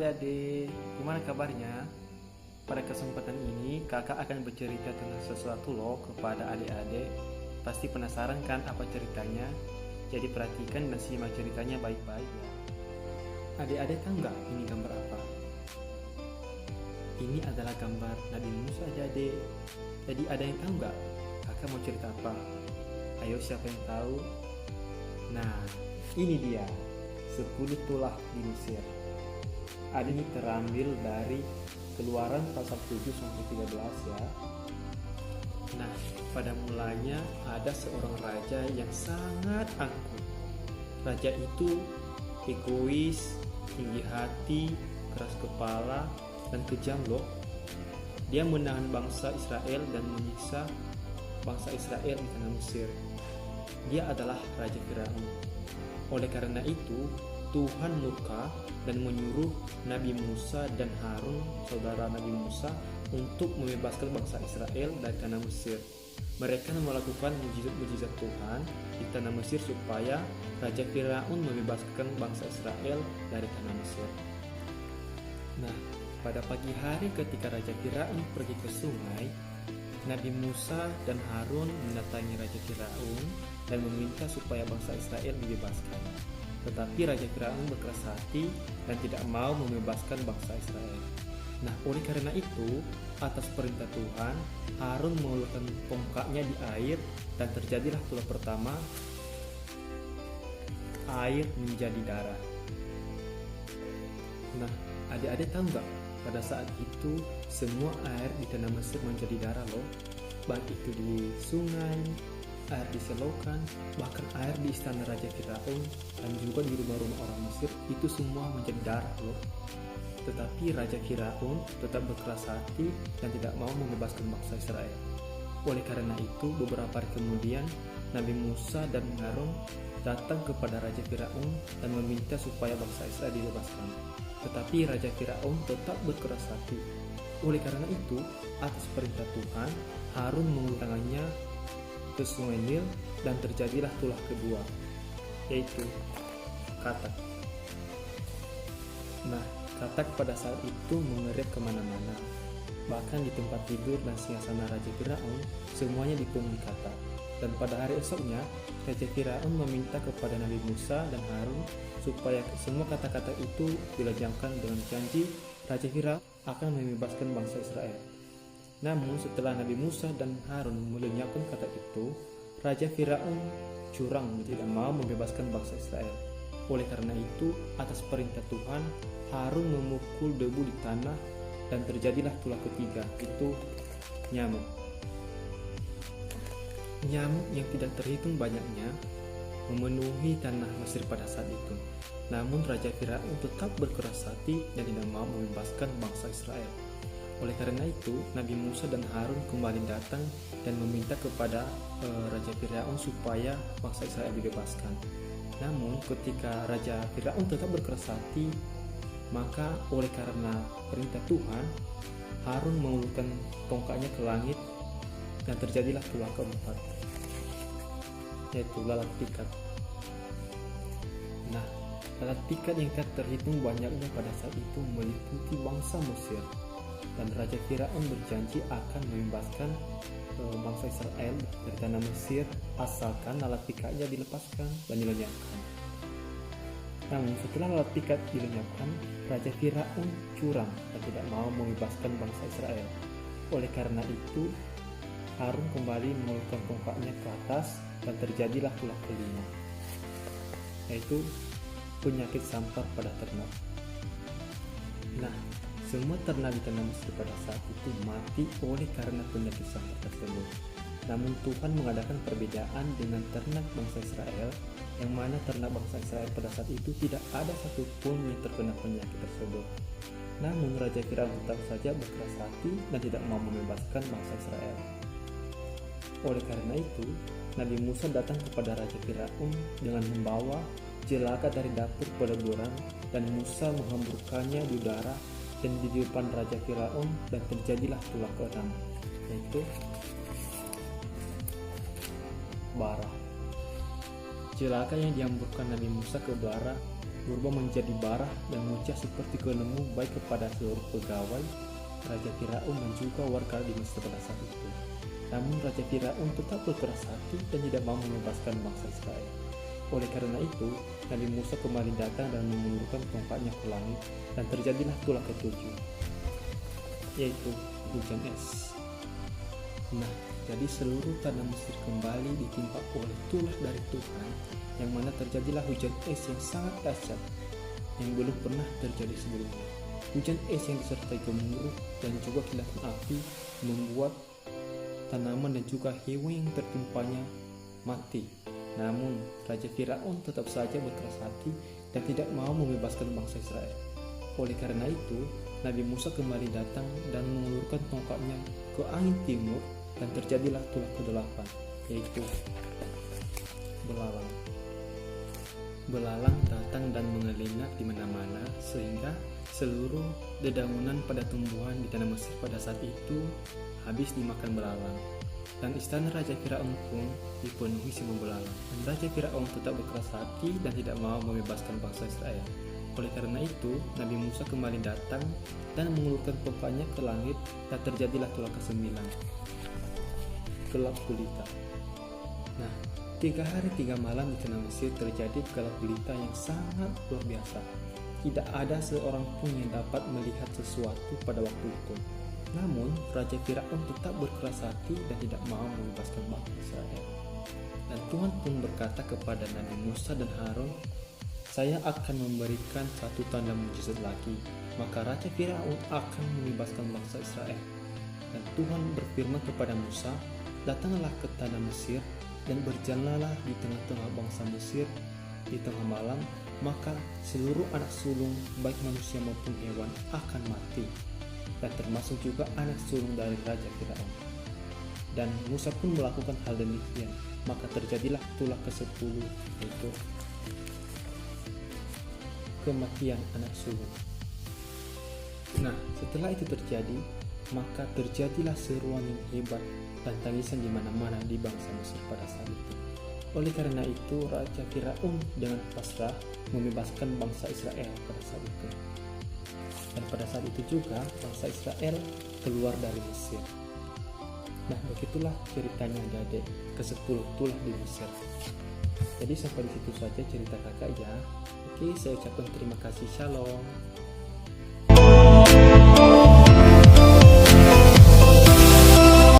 adik-adik, gimana kabarnya? Pada kesempatan ini kakak akan bercerita tentang sesuatu loh kepada adik-adik. Pasti penasaran kan apa ceritanya? Jadi perhatikan dan simak ceritanya baik-baik ya. Adik-adik tahu nggak ini gambar apa? Ini adalah gambar Nabi Musa adik-adik. Jadi ada yang tahu nggak? Kakak mau cerita apa? Ayo siapa yang tahu? Nah, ini dia 10 tulah di Mesir. Ada ini terambil dari Keluaran pasal 7 sampai 13 ya. Nah, pada mulanya ada seorang raja yang sangat angkuh. Raja itu egois, tinggi hati, keras kepala, dan kejam loh. Dia menahan bangsa Israel dan menyiksa bangsa Israel di tanah Mesir. Dia adalah Raja Firaun. Oleh karena itu, Tuhan murka dan menyuruh Nabi Musa dan Harun, saudara Nabi Musa, untuk membebaskan bangsa Israel dari tanah Mesir. Mereka melakukan mujizat-mujizat Tuhan di tanah Mesir supaya Raja Firaun membebaskan bangsa Israel dari tanah Mesir. Nah, pada pagi hari ketika Raja Firaun pergi ke sungai, Nabi Musa dan Harun mendatangi Raja Firaun dan meminta supaya bangsa Israel dibebaskan. Tetapi Raja Firaun berkeras hati dan tidak mau membebaskan bangsa Israel. Nah, oleh karena itu, atas perintah Tuhan, Harun mengulurkan tongkatnya di air dan terjadilah tulah pertama, air menjadi darah. Nah, adik-adik tahu nggak? Pada saat itu, semua air di tanah Mesir menjadi darah loh. Baik itu di sungai, air di selokan, bahkan air di istana Raja Firaun, dan juga di rumah-rumah orang Mesir, itu semua menjadi darah loh. Tetapi Raja Firaun tetap berkeras hati dan tidak mau membebaskan bangsa Israel. Oleh karena itu, beberapa hari kemudian, Nabi Musa dan Harun datang kepada Raja Firaun dan meminta supaya bangsa Israel dibebaskan. Tetapi Raja Firaun tetap berkeras hati. Oleh karena itu, atas perintah Tuhan, Harun mengulurkan tangannya ke sungai Nil dan terjadilah tulah kedua, yaitu katak. Nah, katak pada saat itu mengerit kemana-mana. Bahkan di tempat tidur dan singgasana Raja Firaun, semuanya dipenuhi katak. Dan pada hari esoknya, Raja Firaun meminta kepada Nabi Musa dan Harun supaya semua kata-kata itu dilenyapkan dengan janji Raja Firaun akan membebaskan bangsa Israel. Namun setelah Nabi Musa dan Harun melenyapkan kata itu, Raja Firaun curang tidak mau membebaskan bangsa Israel. Oleh karena itu, atas perintah Tuhan, Harun memukul debu di tanah dan terjadilah tulah ketiga, itu nyamuk. Nyamuk yang tidak terhitung banyaknya memenuhi tanah Mesir pada saat itu. Namun Raja Firaun tetap berkeras hati dan tidak mau membebaskan bangsa Israel. Oleh karena itu, Nabi Musa dan Harun kembali datang dan meminta kepada Raja Firaun supaya bangsa Israel dibebaskan. Namun ketika Raja Firaun tetap berkeras hati, maka oleh karena perintah Tuhan, Harun mengulurkan tongkatnya ke langit dan terjadilah tulah keempat, yaitu lalat pikat. Nah, lalat pikat yang tak terhitung banyaknya pada saat itu meliputi bangsa Mesir. Dan Raja Firaun berjanji akan membebaskan bangsa Israel dari tanah Mesir asalkan lalat pikatnya dilepaskan dan dilenyapkan. Namun setelah lalat pikat dilenyapkan, Raja Firaun curang dan tidak mau membebaskan bangsa Israel. Oleh karena itu, Harun kembali mengulurkan tongkatnya ke atas dan terjadilah tulah kelima, yaitu penyakit sampar pada ternak. Nah, semua ternak di tanah Mesir pada saat itu mati oleh karena penyakit sampar tersebut. Namun Tuhan mengadakan perbedaan dengan ternak bangsa Israel, yang mana ternak bangsa Israel pada saat itu tidak ada satupun yang terkena penyakit tersebut. Namun Raja Firaun tetap saja berkeras hati dan tidak mau membebaskan bangsa Israel. Oleh karena itu, Nabi Musa datang kepada Raja Firaun dengan membawa jelaka dari dapur peleburan, dan Musa menghamburkannya di udara dan di depan Raja Firaun, dan terjadilah tulah keenam, yaitu bara. Jelaka yang dihamburkan Nabi Musa ke bara berubah menjadi barah dan mecah seperti gelembung baik kepada seluruh pegawai Raja Firaun dan juga warga di Mesir pada saat itu. Namun Raja Firaun tetap berkeras hati dan tidak mau membebaskan bangsa Israel. Oleh karena itu, Nabi Musa kembali datang dan mengulurkan tongkatnya ke langit, dan terjadilah tulah ketujuh, yaitu hujan es. Nah, jadi seluruh tanah Mesir kembali ditimpa oleh tulah dari Tuhan, yang mana terjadilah hujan es yang sangat dahsyat, yang belum pernah terjadi sebelumnya. Hujan es yang disertai gemuruh dan juga kilatan api membuat tanaman dan juga hewan yang tertimpanya mati. Namun Raja Firaun tetap saja berkeras hati dan tidak mau membebaskan bangsa Israel. Oleh karena itu, Nabi Musa kembali datang dan mengulurkan tongkatnya ke angin timur, dan terjadilah tulah ke-8, yaitu belalang. Belalang datang dan mengelingat di mana-mana sehingga seluruh dedaunan pada tumbuhan di tanah Mesir pada saat itu habis dimakan belalang. Dan istana Raja Firaun pun dipenuhi semua belalang. Dan Raja Firaun tetap berkeras hati dan tidak mau membebaskan bangsa Israel. Oleh karena itu, Nabi Musa kembali datang dan mengulurkan tongkatnya ke langit, dan terjadilah tulah ke-9, gelap gulita. Nah, 3 hari 3 malam di tanah Mesir terjadi gelap gulita yang sangat luar biasa. Tidak ada seorang pun yang dapat melihat sesuatu pada waktu itu. Namun, Raja Firaun tetap berkeras hati dan tidak mau membebaskan bangsa Israel. Dan Tuhan pun berkata kepada Nabi Musa dan Harun, "Saya akan memberikan satu tanda mukjizat lagi, maka Raja Firaun akan membebaskan bangsa Israel." Dan Tuhan berfirman kepada Musa, "Datanglah ke tanah Mesir dan berjalanlah di tengah-tengah bangsa Mesir di tengah malam, maka seluruh anak sulung baik manusia maupun hewan akan mati, dan termasuk juga anak sulung dari Raja Firaun." Dan Musa pun melakukan hal demikian, maka terjadilah tulah ke-10, yaitu kematian anak sulung. Nah, setelah itu terjadi, maka terjadilah seruan yang hebat dan tangisan di mana-mana di bangsa Mesir pada saat itu. Oleh karena itu, Raja Firaun dengan pasrah membebaskan bangsa Israel pada saat itu. Dan pada saat itu juga bangsa Israel keluar dari Mesir. Nah, begitulah ceritanya adik-adik ke-10 tulah di Mesir. Jadi sampai di situ saja cerita kakak ya. Oke, saya ucapkan terima kasih. Shalom.